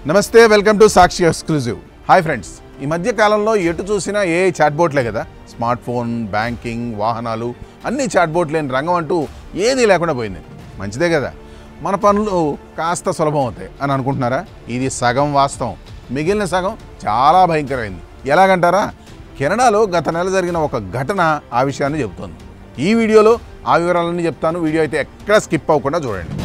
నమస్తే, welcome to Sakshi exclusive. Hi friends, ఈ మధ్య కాలంలో ఎటు చూసినా ఏఐ చాట్ బోట్లే కదా. స్మార్ట్ ఫోన్, బ్యాంకింగ్, వాహనాలు అన్నీ చాట్ బోట్ లేని రంగం అంటూ ఏదీ లేకుండా పోయింది. మంచిదే కదా, మన పనులు కాస్త సులభం అవుతాయి అని అనుకుంటున్నారా? ఇది సగం వాస్తవం, మిగిలిన సగం చాలా భయంకరమైంది. ఎలాగంటారా? కెనడాలో గత నెల జరిగిన ఒక ఘటన ఆ విషయాన్ని చెబుతోంది. ఈ వీడియోలో ఆ వివరాలన్నీ చెప్తాను. వీడియో అయితే ఎక్కడ స్కిప్ అవ్వకుండా చూడండి.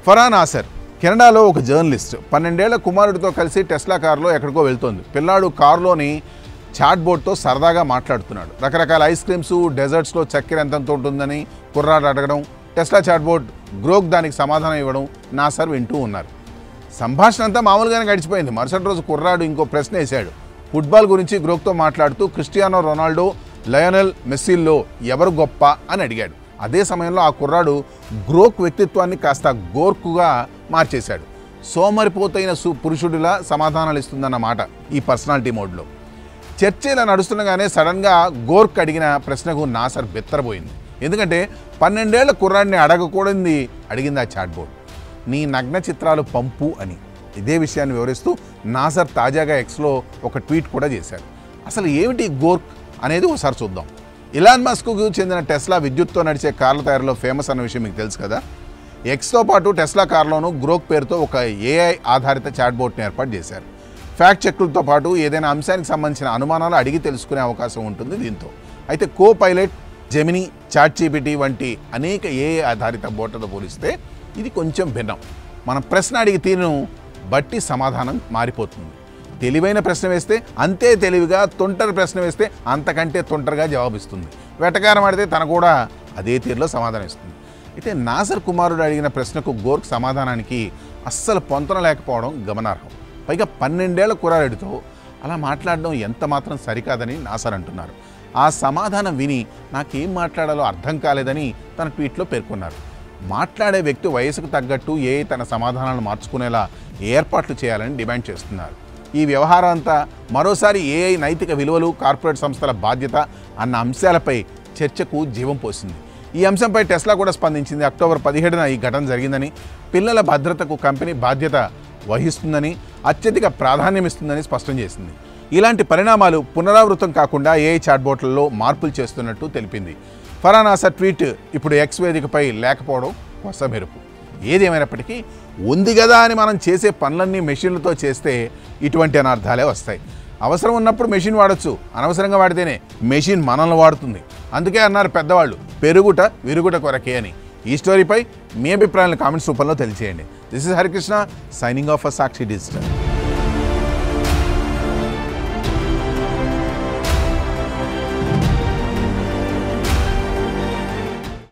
ఫరాన్ ఆసర్ కెనడాలో ఒక జర్నలిస్ట్ 12 ఏళ్ల కుమారుడితో కలిసి టెస్లా కారులో ఎక్కడికో వెళ్తోంది. పిల్లాడు కారులోని చాట్ బోట్తో సరదాగా మాట్లాడుతున్నాడు. రకరకాల ఐస్ క్రీమ్స్, డెజర్ట్స్లో చక్కెర ఎంతంత ఉంటుందని కుర్రాడు అడగడం, టెస్లా చాట్ బోట్ గ్రోక్ దానికి సమాధానం ఇవ్వడం నాసర్ వింటూ ఉన్నారు. సంభాషణ అంతా మామూలుగానే గడిచిపోయింది. మరుసటి రోజు కుర్రాడు ఇంకో ప్రశ్న వేశాడు. ఫుట్బాల్ గురించి గ్రోక్తో మాట్లాడుతూ క్రిస్టియానో రొనాల్డో, లయోనెల్ మెస్సీల్లో ఎవరు గొప్ప అని అడిగాడు. అదే సమయంలో ఆ కుర్రాడు గ్రోక్ వ్యక్తిత్వాన్ని కాస్త గోర్కుగా మార్చేశాడు. సోమరిపోతైన పురుషుడిలా సమాధానాలు ఇస్తుందన్నమాట ఈ పర్సనాలిటీ మోడ్లో. చర్చ ఇలా నడుస్తుండగానే సడన్గా గోర్క్ అడిగిన ప్రశ్నకు నాసర్ బెత్తరపోయింది. ఎందుకంటే 12 ఏళ్ల కుర్రాడిని అడిగింది ఆ చాట్ బోర్డ్. నీ నగ్న చిత్రాలు పంపు అని. ఇదే విషయాన్ని వివరిస్తూ నాసర్ తాజాగా ఎక్స్లో ఒక ట్వీట్ కూడా చేశారు. అసలు ఏమిటి గోర్క్ అనేది ఒకసారి చూద్దాం. ఇలాన్ మస్క్కు చెందిన టెస్లా విద్యుత్తో నడిచే కార్ల తయారీలో ఫేమస్ అన్న విషయం మీకు తెలుసు కదా. ఎక్స్తో పాటు టెస్లా కార్లోనూ గ్రోక్ పేరుతో ఒక ఏఐ ఆధారిత చాట్ బోట్ని ఏర్పాటు చేశారు. ఫ్యాక్ట్ చెక్లతో పాటు ఏదైనా అంశానికి సంబంధించిన అనుమానాలు అడిగి తెలుసుకునే అవకాశం ఉంటుంది దీంతో. అయితే Copilot, Gemini, chat GPT వంటి అనేక ఏఐ ఆధారిత బోట్లతో పోలిస్తే ఇది కొంచెం భిన్నం. మనం ప్రశ్న అడిగి తీరును బట్టి సమాధానం మారిపోతుంది. తెలివైన ప్రశ్న వేస్తే అంతే తెలివిగా, తొంటరి ప్రశ్న వేస్తే అంతకంటే తొంటరిగా జవాబిస్తుంది. వెటకారం ఆడితే తన కూడా అదే తీరులో సమాధానం ఇస్తుంది. అయితే నాసర్ కుమారుడు అడిగిన ప్రశ్నకు గోర్క్ సమాధానానికి అస్సలు పొంతన లేకపోవడం గమనార్హం. పైగా 12 ఏళ్ల కుర్రాడితో అలా మాట్లాడడం ఎంత మాత్రం సరికాదని నాసర్ అంటున్నారు. ఆ సమాధానం విని నాకేం మాట్లాడాలో అర్థం కాలేదని తన ట్వీట్లో పేర్కొన్నారు. మాట్లాడే వ్యక్తి వయసుకు తగ్గట్టు ఏఐ తన సమాధానాలను మార్చుకునేలా ఏర్పాట్లు చేయాలని డిమాండ్ చేస్తున్నారు. ఈ వ్యవహారం అంతా మరోసారి ఏఐ నైతిక విలువలు, కార్పొరేట్ సంస్థల బాధ్యత అన్న అంశాలపై చర్చకు జీవం పోసింది. ఈ అంశంపై టెస్లా కూడా స్పందించింది. అక్టోబర్ 17న ఈ ఘటన జరిగిందని, పిల్లల భద్రతకు కంపెనీ బాధ్యత వహిస్తుందని, అత్యధిక ప్రాధాన్యం ఇస్తుందని స్పష్టం చేసింది. ఇలాంటి పరిణామాలు పునరావృతం కాకుండా ఏఐ చాట్బోట్లలో మార్పులు చేస్తున్నట్టు తెలిపింది. ఫరాన్ ఆసర్ ట్వీట్ ఇప్పుడు ఎక్స్ వేదికపై లేకపోవడం కొత్త మెరుపు. ఏదేమైనప్పటికీ ఉంది కదా అని మనం చేసే పనులన్నీ మెషిన్లతో చేస్తే ఇటువంటి అనర్థాలే వస్తాయి. అవసరం ఉన్నప్పుడు మెషిన్ వాడచ్చు, అనవసరంగా వాడితేనే మెషిన్ మనల్ని వాడుతుంది. అందుకే అన్నారు పెద్దవాళ్ళు, పెరుగుట విరుగుట కొరకే అని. ఈ స్టోరీపై మీ అభిప్రాయాలను కామెంట్స్ రూపంలో తెలియజేయండి. This is Harikrishna signing off for Sakshi digital.